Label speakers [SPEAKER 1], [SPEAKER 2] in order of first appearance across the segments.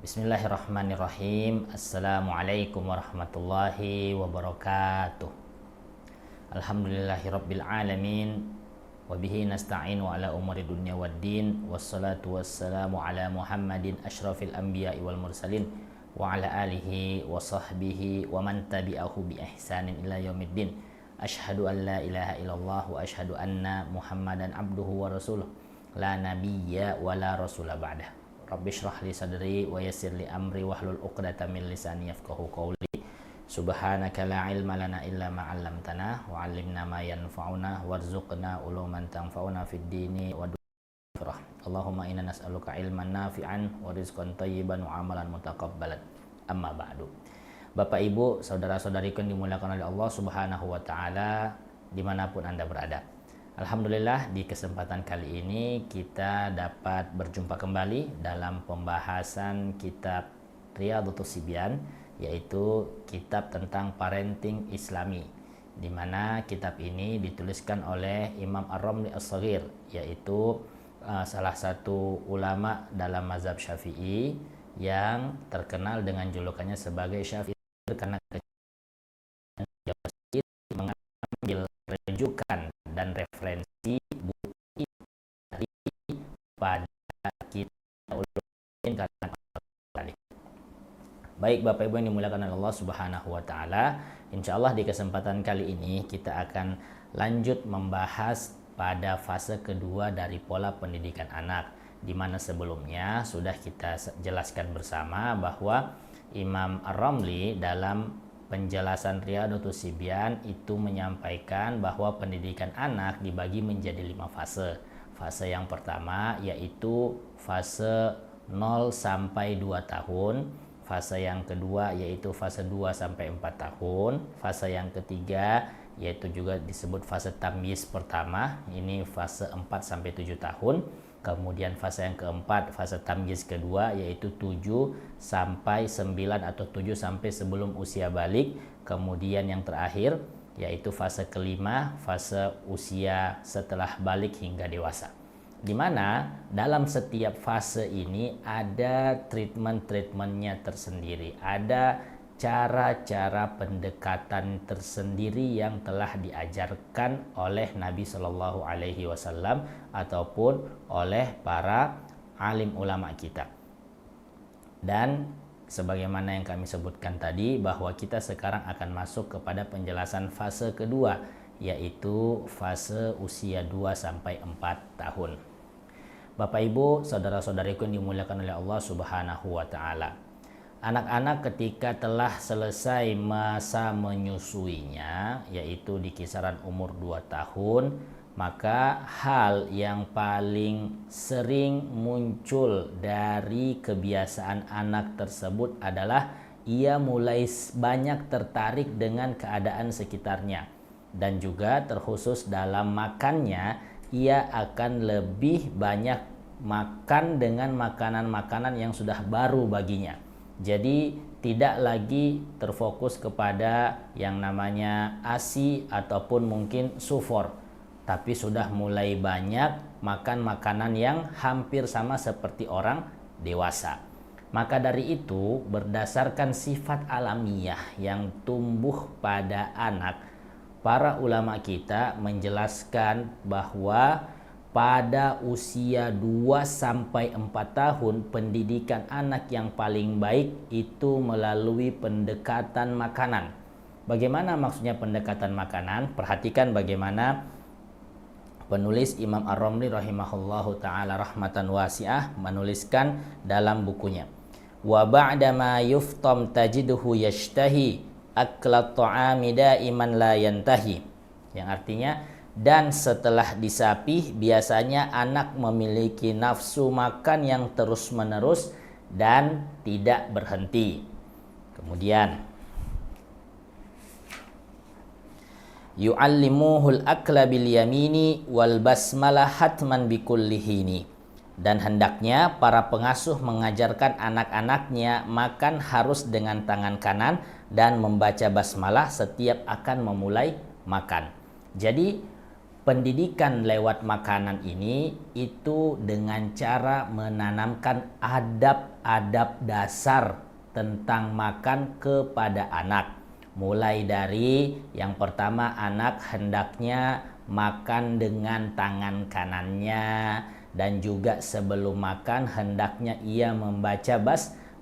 [SPEAKER 1] Bismillahirrahmanirrahim. Assalamualaikum warahmatullahi wabarakatuh. Alhamdulillahirabbil alamin. Wabihi nasta'in wa ala umuri dunya waddin. Wassalatu wassalamu ala Muhammadin asyrafil anbiya'i wal mursalin wa ala alihi wa sahbihi wa man tabi'ahu bi ihsanin ila yaumiddin. Asyhadu an la ilaha illallah wa asyhadu anna Muhammadan abduhu wa rasuluh. La nabiyya wa la rasula ba'dah. Rabbi shrah li sadri wa yassir li amri wahlul 'uqdatam min lisani yafqahu qawli. Subhanaka la ilma lana illa ma 'allamtana wa 'allimna ma yanfa'una warzuqna uluman tanfa'una fid dini wa dunya. Allahumma inna nas'aluka ilman nafi'an wa rizqan thayyiban wa amalan mutaqabbalan. Amma ba'du. Bapak Ibu, saudara-saudariku yang dimuliakan oleh Allah Subhanahu wa taala dimanapun Anda berada. Alhamdulillah, di kesempatan kali ini kita dapat berjumpa kembali dalam pembahasan kitab Riyadhatus Shibyan, yaitu kitab tentang parenting Islami, di mana kitab ini dituliskan oleh Imam Ar-Ramli As-Shaghir, yaitu salah satu ulama dalam mazhab Syafi'i yang terkenal dengan julukannya sebagai Syafi'i karena mengambil rujukan dan referensi buku daripada kita ulun karena. Baik Bapak Ibu yang dimuliakan oleh Allah Subhanahu wa taala, insyaallah di kesempatan kali ini kita akan lanjut membahas pada fase kedua dari pola pendidikan anak, di mana sebelumnya sudah kita jelaskan bersama bahwa Imam Ar-Ramli dalam penjelasan Riyadhatus Shibyan itu menyampaikan bahwa pendidikan anak dibagi menjadi 5 fase. Fase yang pertama yaitu fase 0 sampai 2 tahun, fase yang kedua yaitu fase 2 sampai 4 tahun, fase yang ketiga yaitu juga disebut fase tamyiz pertama, ini fase 4 sampai 7 tahun. Kemudian fase yang keempat, fase tamyiz kedua, yaitu 7 sampai 9 atau 7 sampai sebelum usia balik. Kemudian yang terakhir, yaitu fase kelima, fase usia setelah balik hingga dewasa. Di mana dalam setiap fase ini ada treatment-treatmentnya tersendiri. Ada cara-cara pendekatan tersendiri yang telah diajarkan oleh Nabi Shallallahu Alaihi Wasallam ataupun oleh para alim ulama kita. Dan sebagaimana yang kami sebutkan tadi, bahwa kita sekarang akan masuk kepada penjelasan fase kedua, yaitu fase usia 2 sampai 4 tahun. Bapak Ibu, saudara-saudariku yang dimuliakan oleh Allah Subhanahu wa taala. Anak-anak ketika telah selesai masa menyusuinya, yaitu di kisaran umur 2 tahun, maka hal yang paling sering muncul dari kebiasaan anak tersebut adalah ia mulai banyak tertarik dengan keadaan sekitarnya. Dan juga terkhusus dalam makannya, ia akan lebih banyak makan dengan makanan-makanan yang sudah baru baginya. Jadi tidak lagi terfokus kepada yang namanya ASI ataupun mungkin sufor, tapi sudah mulai banyak makan makanan yang hampir sama seperti orang dewasa. Maka dari itu, berdasarkan sifat alamiah yang tumbuh pada anak, para ulama kita menjelaskan bahwa pada usia 2 sampai 4 tahun pendidikan anak yang paling baik itu melalui pendekatan makanan. Bagaimana maksudnya pendekatan makanan? Perhatikan bagaimana penulis Imam Ar-Ramli rahimahullahu taala rahmatan wasi'ah menuliskan dalam bukunya. Wa ba'da ma yuftam tajiduhu yashtahi aklat ta'ami daiman la yantahi. Yang artinya, dan setelah disapih biasanya anak memiliki nafsu makan yang terus-menerus dan tidak berhenti. Kemudian yu'allimuhul akla bil yamini wal basmalah hatman bikulli hini. Dan hendaknya para pengasuh mengajarkan anak-anaknya makan harus dengan tangan kanan dan membaca basmalah setiap akan memulai makan. Jadi pendidikan lewat makanan ini itu dengan cara menanamkan adab-adab dasar tentang makan kepada anak. Mulai dari yang pertama, anak hendaknya makan dengan tangan kanannya, dan juga sebelum makan hendaknya ia membaca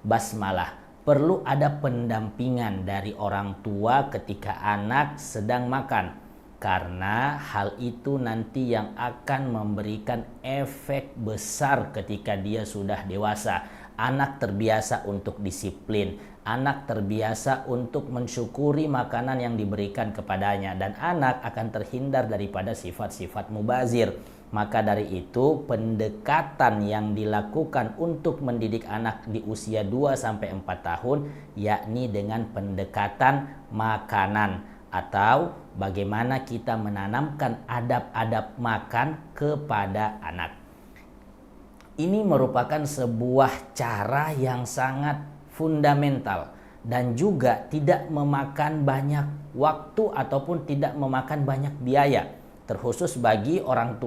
[SPEAKER 1] basmalah. Perlu ada pendampingan dari orang tua ketika anak sedang makan, karena hal itu nanti yang akan memberikan efek besar ketika dia sudah dewasa. Anak terbiasa untuk disiplin, anak terbiasa untuk mensyukuri makanan yang diberikan kepadanya, dan anak akan terhindar daripada sifat-sifat mubazir. Maka dari itu pendekatan yang dilakukan untuk mendidik anak di usia 2-4 tahun yakni dengan pendekatan makanan, atau bagaimana kita menanamkan adab-adab makan kepada anak. Ini merupakan sebuah cara yang sangat fundamental dan juga tidak memakan banyak waktu ataupun tidak memakan banyak biaya, terkhusus bagi orang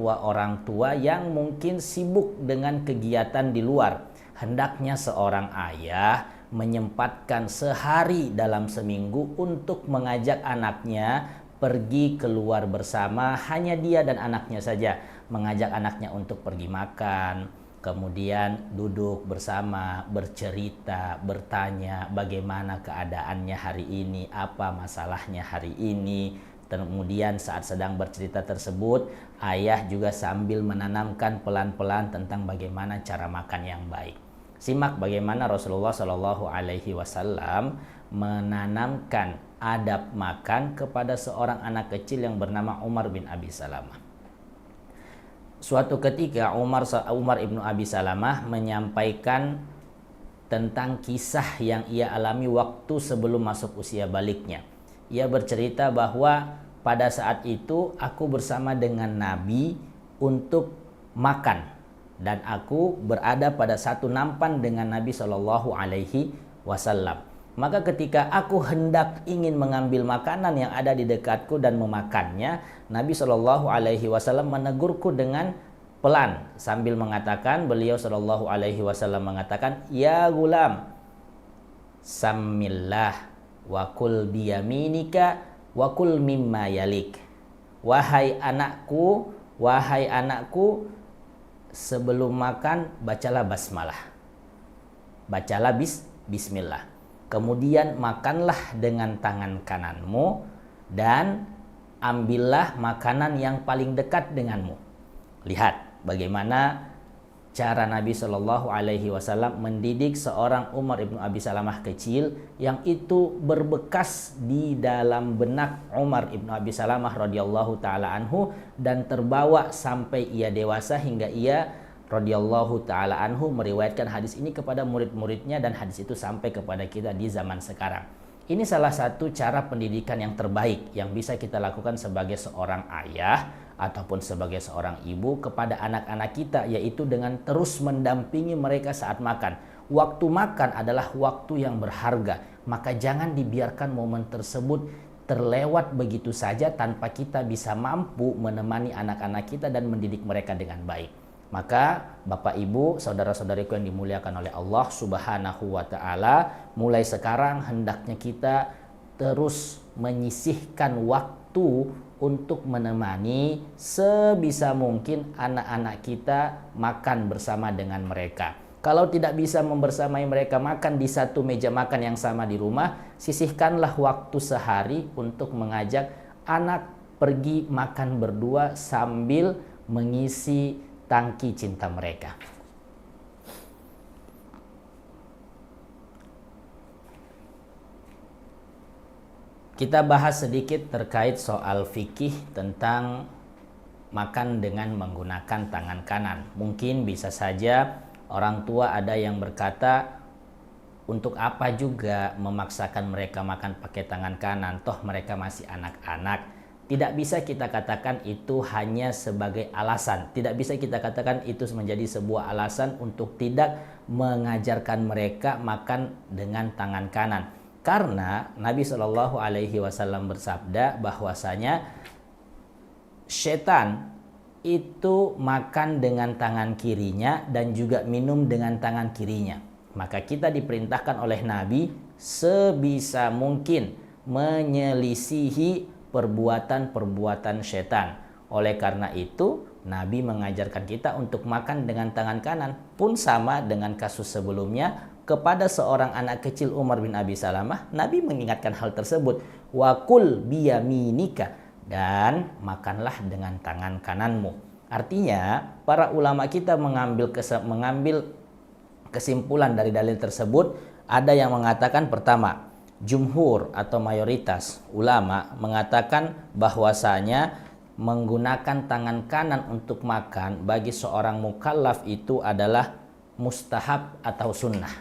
[SPEAKER 1] tua yang mungkin sibuk dengan kegiatan di luar. Hendaknya seorang ayah menyempatkan sehari dalam seminggu untuk mengajak anaknya pergi keluar bersama, hanya dia dan anaknya saja. Mengajak anaknya untuk pergi makan, kemudian duduk bersama, bercerita, bertanya bagaimana keadaannya hari ini, apa masalahnya hari ini. Kemudian saat sedang bercerita tersebut, ayah juga sambil menanamkan pelan-pelan tentang bagaimana cara makan yang baik. Simak bagaimana Rasulullah Shallallahu Alaihi Wasallam menanamkan adab makan kepada seorang anak kecil yang bernama Umar bin Abi Salamah. Suatu ketika Umar ibnu Abi Salamah menyampaikan tentang kisah yang ia alami waktu sebelum masuk usia baliknya. Ia bercerita bahwa pada saat itu aku bersama dengan Nabi untuk makan, dan aku berada pada satu nampan dengan Nabi Shallallahu Alaihi Wasallam. Maka ketika aku hendak ingin mengambil makanan yang ada di dekatku dan memakannya, Nabi Shallallahu Alaihi Wasallam menegurku dengan pelan sambil mengatakan, beliau Shallallahu Alaihi Wasallam mengatakan, ya gulam, samillah wa kul biyaminika wa kul mimma yalik. Wahai anakku, sebelum makan bacalah basmalah, bacalah bismillah. Kemudian makanlah dengan tangan kananmu dan ambillah makanan yang paling dekat denganmu. Lihat bagaimana cara Nabi Shallallahu Alaihi Wasallam mendidik seorang Umar ibnu Abi Salamah kecil, yang itu berbekas di dalam benak Umar ibnu Abi Salamah radhiyallahu taala anhu dan terbawa sampai ia dewasa, hingga ia radhiyallahu taala anhu meriwayatkan hadis ini kepada murid-muridnya, dan hadis itu sampai kepada kita di zaman sekarang. Ini salah satu cara pendidikan yang terbaik yang bisa kita lakukan sebagai seorang ayah ataupun sebagai seorang ibu kepada anak-anak kita, yaitu dengan terus mendampingi mereka saat makan. Waktu makan adalah waktu yang berharga, maka jangan dibiarkan momen tersebut terlewat begitu saja tanpa kita bisa mampu menemani anak-anak kita dan mendidik mereka dengan baik. Maka Bapak Ibu, saudara-saudariku yang dimuliakan oleh Allah Subhanahu wa taala, mulai sekarang hendaknya kita terus menyisihkan waktu untuk menemani sebisa mungkin anak-anak kita makan bersama dengan mereka. Kalau tidak bisa membersamai mereka makan di satu meja makan yang sama di rumah, sisihkanlah waktu sehari untuk mengajak anak pergi makan berdua sambil mengisi tangki cinta mereka. Kita bahas sedikit terkait soal fikih tentang makan dengan menggunakan tangan kanan. Mungkin bisa saja orang tua ada yang berkata, untuk apa juga memaksakan mereka makan pakai tangan kanan, toh mereka masih anak-anak. Tidak bisa kita katakan itu hanya sebagai alasan. Tidak bisa kita katakan itu menjadi sebuah alasan untuk tidak mengajarkan mereka makan dengan tangan kanan. Karena Nabi Shallallahu Alaihi Wasallam bersabda bahwasanya Setan itu makan dengan tangan kirinya dan juga minum dengan tangan kirinya. Maka kita diperintahkan oleh Nabi sebisa mungkin menyelisihi perbuatan-perbuatan setan. Oleh karena itu, Nabi mengajarkan kita untuk makan dengan tangan kanan. Pun sama dengan kasus sebelumnya, kepada seorang anak kecil Umar bin Abi Salamah, Nabi mengingatkan hal tersebut. Wa kul biyaminika, dan makanlah dengan tangan kananmu. Artinya, para ulama kita mengambil kesimpulan dari dalil tersebut. Ada yang mengatakan pertama, jumhur atau mayoritas ulama mengatakan bahwasanya menggunakan tangan kanan untuk makan bagi seorang mukallaf itu adalah mustahab atau sunnah.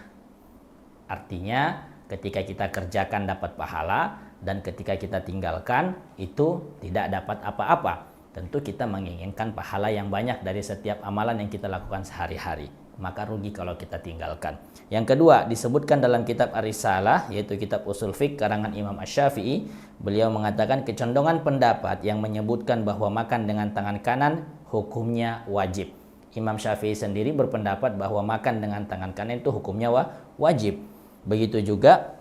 [SPEAKER 1] Artinya ketika kita kerjakan dapat pahala, dan ketika kita tinggalkan itu tidak dapat apa-apa. Tentu kita menginginkan pahala yang banyak dari setiap amalan yang kita lakukan sehari-hari. Maka rugi kalau kita tinggalkan. Yang kedua, disebutkan dalam kitab Ar-Risalah, yaitu kitab Usul Fiqh karangan Imam Asy-Syafi'i. Beliau mengatakan kecondongan pendapat yang menyebutkan bahwa makan dengan tangan kanan hukumnya wajib. Imam Syafi'i sendiri berpendapat bahwa makan dengan tangan kanan itu hukumnya wajib. Begitu juga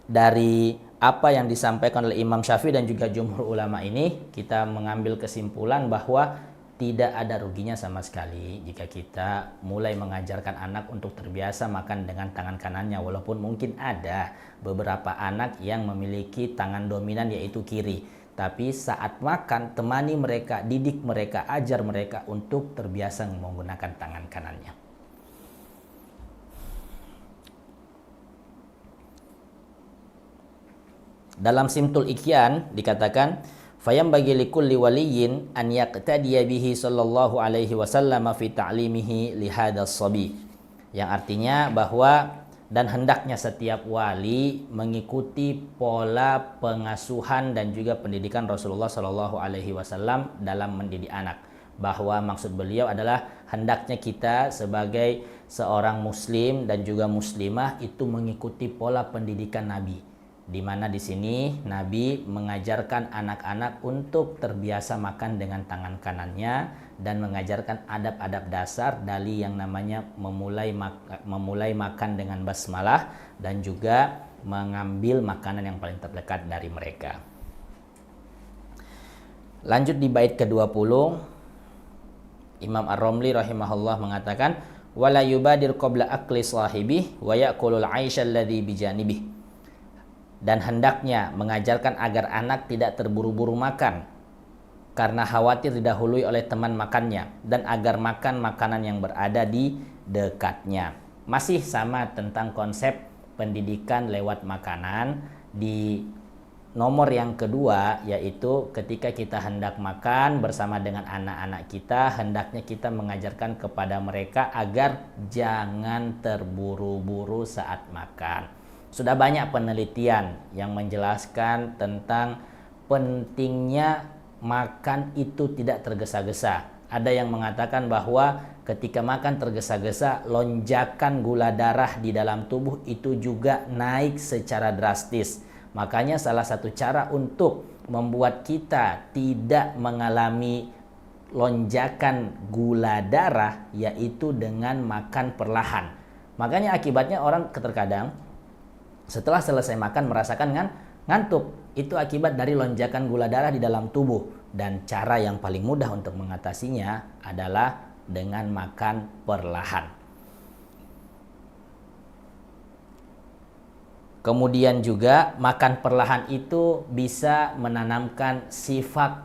[SPEAKER 1] dari apa yang disampaikan oleh Imam Syafi'i dan juga jumhur ulama ini, kita mengambil kesimpulan bahwa tidak ada ruginya sama sekali jika kita mulai mengajarkan anak untuk terbiasa makan dengan tangan kanannya. Walaupun mungkin ada beberapa anak yang memiliki tangan dominan yaitu kiri, tapi saat makan temani mereka, didik mereka, ajar mereka untuk terbiasa menggunakan tangan kanannya. Dalam Simtul Ikhyan dikatakan, fayam bagi likulli waliyin an yaqtadiya bihi sallallahu alaihi wasallam fi ta'limihi li hadzal sabi. Yang artinya bahwa dan hendaknya setiap wali mengikuti pola pengasuhan dan juga pendidikan Rasulullah sallallahu alaihi wasallam dalam mendidik anak. Bahwa maksud beliau adalah hendaknya kita sebagai seorang muslim dan juga muslimah itu mengikuti pola pendidikan Nabi. Di mana di sini Nabi mengajarkan anak-anak untuk terbiasa makan dengan tangan kanannya dan mengajarkan adab-adab dasar dari yang namanya memulai makan dengan basmalah dan juga mengambil makanan yang paling terdekat dari mereka. Lanjut di bait ke-20, Imam Ar-Romli rahimahullah mengatakan, wala yubadir qabla akli sahibih wa ya'kulul 'aisha alladhi bijanibih. Dan hendaknya mengajarkan agar anak tidak terburu-buru makan karena khawatir didahului oleh teman makannya, dan agar makan makanan yang berada di dekatnya. Masih sama tentang konsep pendidikan lewat makanan. Di nomor yang kedua, yaitu ketika kita hendak makan bersama dengan anak-anak kita, hendaknya kita mengajarkan kepada mereka agar jangan terburu-buru saat makan. Sudah banyak penelitian yang menjelaskan tentang pentingnya makan itu tidak tergesa-gesa. Ada yang mengatakan bahwa ketika makan tergesa-gesa, lonjakan gula darah di dalam tubuh itu juga naik secara drastis. Makanya salah satu cara untuk membuat kita tidak mengalami lonjakan gula darah yaitu dengan makan perlahan. Makanya akibatnya orang terkadang setelah selesai makan merasakan ngantuk. Itu akibat dari lonjakan gula darah di dalam tubuh. Dan cara yang paling mudah untuk mengatasinya adalah dengan makan perlahan. Kemudian juga makan perlahan itu bisa menanamkan sifat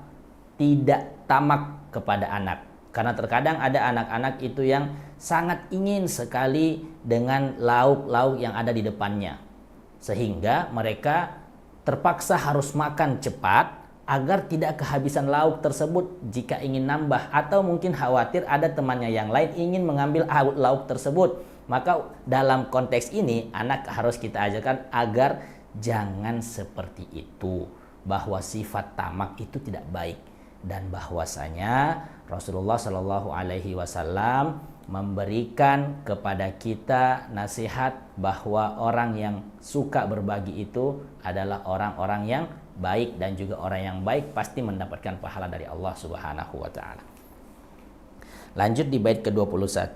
[SPEAKER 1] tidak tamak kepada anak. Karena terkadang ada anak-anak itu yang sangat ingin sekali dengan lauk-lauk yang ada di depannya. Sehingga mereka terpaksa harus makan cepat agar tidak kehabisan lauk tersebut jika ingin nambah, atau mungkin khawatir ada temannya yang lain ingin mengambil lauk tersebut. Maka dalam konteks ini anak harus kita ajarkan agar jangan seperti itu, bahwa sifat tamak itu tidak baik, dan bahwasanya Rasulullah Shallallahu Alaihi Wasallam memberikan kepada kita nasihat bahwa orang yang suka berbagi itu adalah orang-orang yang baik dan juga orang yang baik pasti mendapatkan pahala dari Allah Subhanahu wa taala. Lanjut di bait ke-21,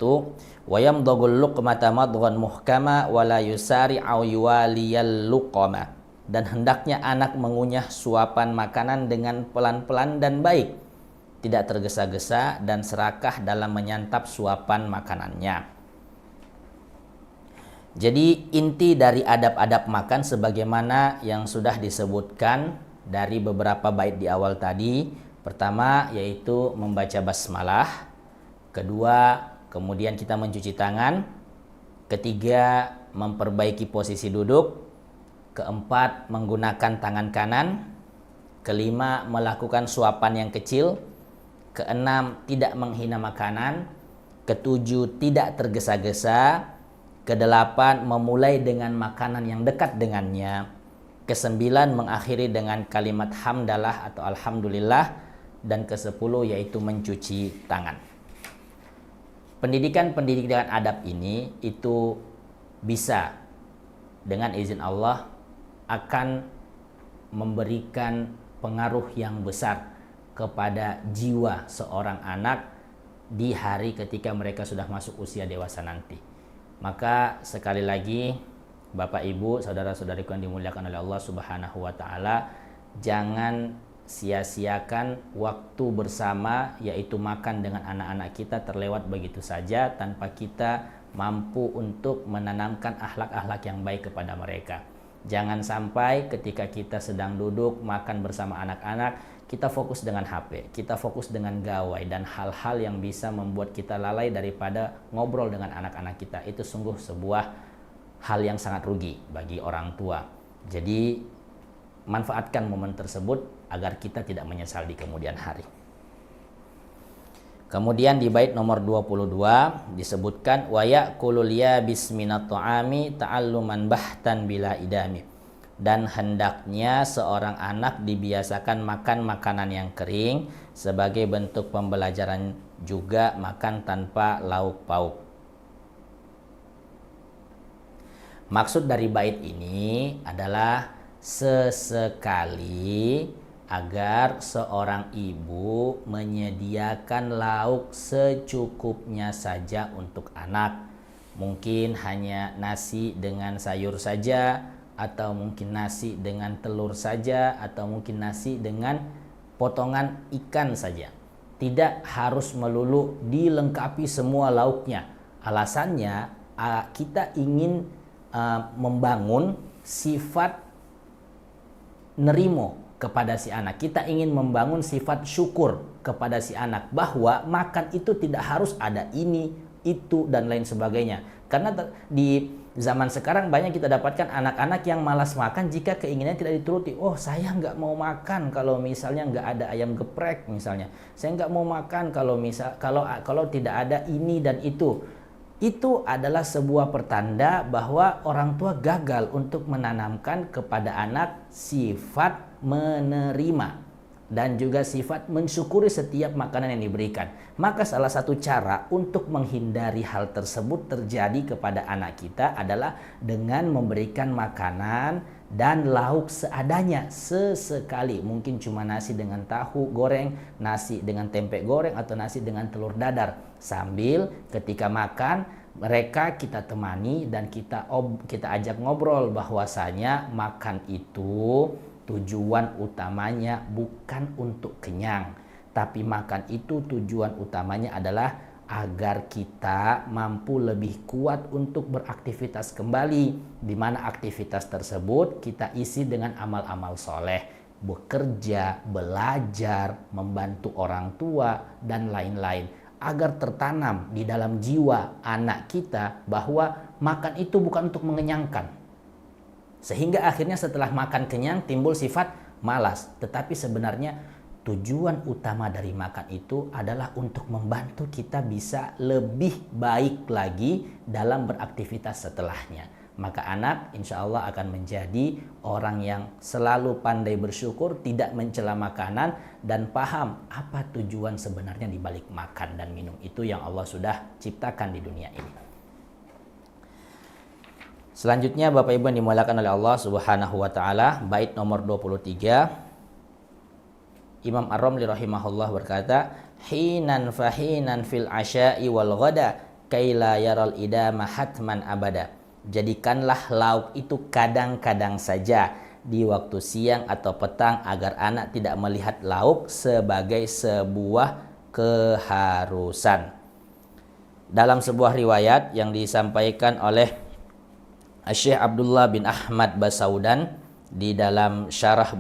[SPEAKER 1] wa yamdagul luqmata madghan muhkama wa la yusari aw yuwaliyal luqama. Dan hendaknya anak mengunyah suapan makanan dengan pelan-pelan dan baik, tidak tergesa-gesa dan serakah dalam menyantap suapan makanannya. Jadi inti dari adab-adab makan sebagaimana yang sudah disebutkan dari beberapa bait di awal tadi. Pertama yaitu membaca basmalah. Kedua, kemudian kita mencuci tangan. Ketiga, memperbaiki posisi duduk. Keempat, menggunakan tangan kanan. Kelima, melakukan suapan yang kecil. Keenam, tidak menghina makanan. Ketujuh, tidak tergesa-gesa. Kedelapan, memulai dengan makanan yang dekat dengannya. Kesembilan, mengakhiri dengan kalimat hamdalah atau alhamdulillah. Dan kesepuluh yaitu mencuci tangan. Pendidikan adab ini itu bisa dengan izin Allah akan memberikan pengaruh yang besar kepada jiwa seorang anak di hari ketika mereka sudah masuk usia dewasa nanti. Maka sekali lagi Bapak Ibu, saudara-saudariku yang dimuliakan oleh Allah Subhanahu wa taala, jangan sia-siakan waktu bersama, yaitu makan dengan anak-anak kita terlewat begitu saja tanpa kita mampu untuk menanamkan akhlak-akhlak yang baik kepada mereka. Jangan sampai ketika kita sedang duduk makan bersama anak-anak, kita fokus dengan HP, kita fokus dengan gawai dan hal-hal yang bisa membuat kita lalai daripada ngobrol dengan anak-anak kita. Itu sungguh sebuah hal yang sangat rugi bagi orang tua. Jadi manfaatkan momen tersebut agar kita tidak menyesal di kemudian hari. Kemudian di bait nomor 22 disebutkan wa ya'kulul yabis minat ta'ami ta'alluman bahtan bila idami. Dan hendaknya seorang anak dibiasakan makan makanan yang kering sebagai bentuk pembelajaran, juga makan tanpa lauk pauk. Maksud dari bait ini adalah sesekali agar seorang ibu menyediakan lauk secukupnya saja untuk anak. Mungkin hanya nasi dengan sayur saja, atau mungkin nasi dengan telur saja, atau mungkin nasi dengan potongan ikan saja. Tidak harus melulu dilengkapi semua lauknya. Alasannya kita ingin membangun sifat nerimo kepada si anak. Kita ingin membangun sifat syukur kepada si anak bahwa makan itu tidak harus ada ini, itu dan lain sebagainya. Karena di zaman sekarang banyak kita dapatkan anak-anak yang malas makan jika keinginannya tidak dituruti. Oh, saya nggak mau makan kalau misalnya nggak ada ayam geprek misalnya. Saya nggak mau makan kalau tidak ada ini dan itu. Itu adalah sebuah pertanda bahwa orang tua gagal untuk menanamkan kepada anak sifat menerima dan juga sifat mensyukuri setiap makanan yang diberikan. Maka salah satu cara untuk menghindari hal tersebut terjadi kepada anak kita adalah dengan memberikan makanan dan lauk seadanya sesekali. Mungkin cuma nasi dengan tahu goreng, nasi dengan tempe goreng, atau nasi dengan telur dadar. Sambil ketika makan mereka kita temani dan kita ajak ngobrol bahwasanya makan itu tujuan utamanya bukan untuk kenyang, tapi makan itu tujuan utamanya adalah agar kita mampu lebih kuat untuk beraktivitas kembali, di mana aktivitas tersebut kita isi dengan amal-amal soleh, bekerja, belajar, membantu orang tua, dan lain-lain, agar tertanam di dalam jiwa anak kita bahwa makan itu bukan untuk mengenyangkan. Sehingga akhirnya setelah makan kenyang timbul sifat malas. Tetapi sebenarnya tujuan utama dari makan itu adalah untuk membantu kita bisa lebih baik lagi dalam beraktivitas setelahnya. Maka anak insya Allah akan menjadi orang yang selalu pandai bersyukur, tidak mencela makanan, dan paham apa tujuan sebenarnya di balik makan dan minum itu yang Allah sudah ciptakan di dunia ini. Selanjutnya Bapak Ibu yang dimuliakan oleh Allah Subhanahu wa taala, bait nomor 23. Imam Ar-Ramli rahimahullah berkata, hinan fahinan fil asya'i wal ghada kaila yaral idama hatman abada. Jadikanlah lauk itu kadang-kadang saja di waktu siang atau petang agar anak tidak melihat lauk sebagai sebuah keharusan. Dalam sebuah riwayat yang disampaikan oleh Syekh Abdullah bin Ahmad Basaudan di dalam syarah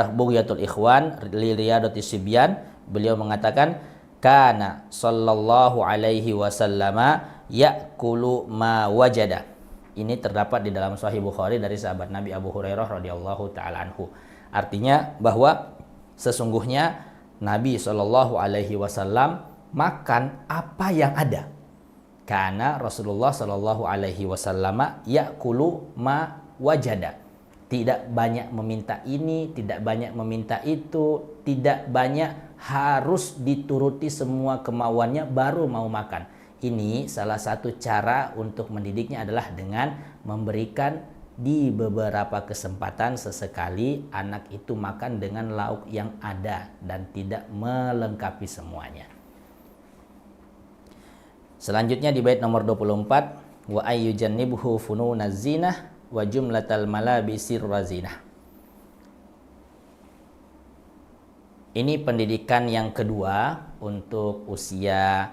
[SPEAKER 1] Bughyatul Ikhwan li Riyadatis Sibyan, beliau mengatakan kana sallallahu alaihi wasallama ya'kulu ma wajada. Ini terdapat di dalam Sahih Bukhari dari sahabat Nabi Abu Hurairah radhiyallahu taala anhu. Artinya bahwa sesungguhnya Nabi sallallahu alaihi wasallam makan apa yang ada. Karena Rasulullah Shallallahu Alaihi Wasallam ya'kulu ma wajada, tidak banyak meminta ini, tidak banyak meminta itu, tidak banyak harus dituruti semua kemauannya baru mau makan. Ini salah satu cara untuk mendidiknya adalah dengan memberikan di beberapa kesempatan sesekali anak itu makan dengan lauk yang ada dan tidak melengkapi semuanya. Selanjutnya di bait nomor 24, wa ayyujannibhu fununaz zinah wa jumlatal malabisir razinah. Ini pendidikan yang kedua untuk usia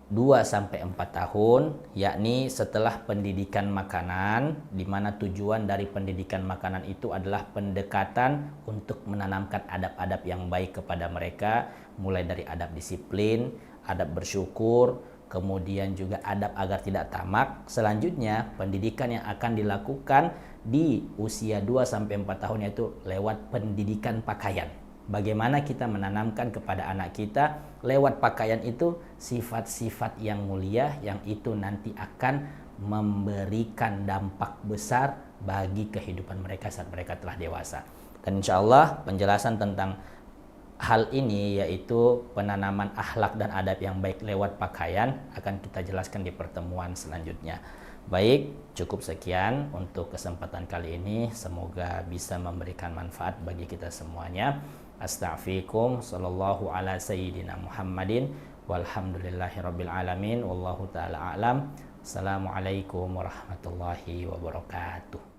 [SPEAKER 1] 2-4 tahun, yakni setelah pendidikan makanan, di mana tujuan dari pendidikan makanan itu adalah pendekatan untuk menanamkan adab-adab yang baik kepada mereka, mulai dari adab disiplin, adab bersyukur, kemudian juga adab agar tidak tamak. Selanjutnya pendidikan yang akan dilakukan di usia 2-4 tahun yaitu lewat pendidikan pakaian. Bagaimana kita menanamkan kepada anak kita lewat pakaian itu sifat-sifat yang mulia yang itu nanti akan memberikan dampak besar bagi kehidupan mereka saat mereka telah dewasa. Dan insya Allah penjelasan tentang hal ini yaitu penanaman akhlak dan adab yang baik lewat pakaian akan kita jelaskan di pertemuan selanjutnya. Baik, cukup sekian untuk kesempatan kali ini. Semoga bisa memberikan manfaat bagi kita semuanya. Astaghfirukum sallallahu ala sayyidina Muhammadin walhamdulillahirabbil alamin wallahu taala a'lam. Assalamualaikum warahmatullahi wabarakatuh.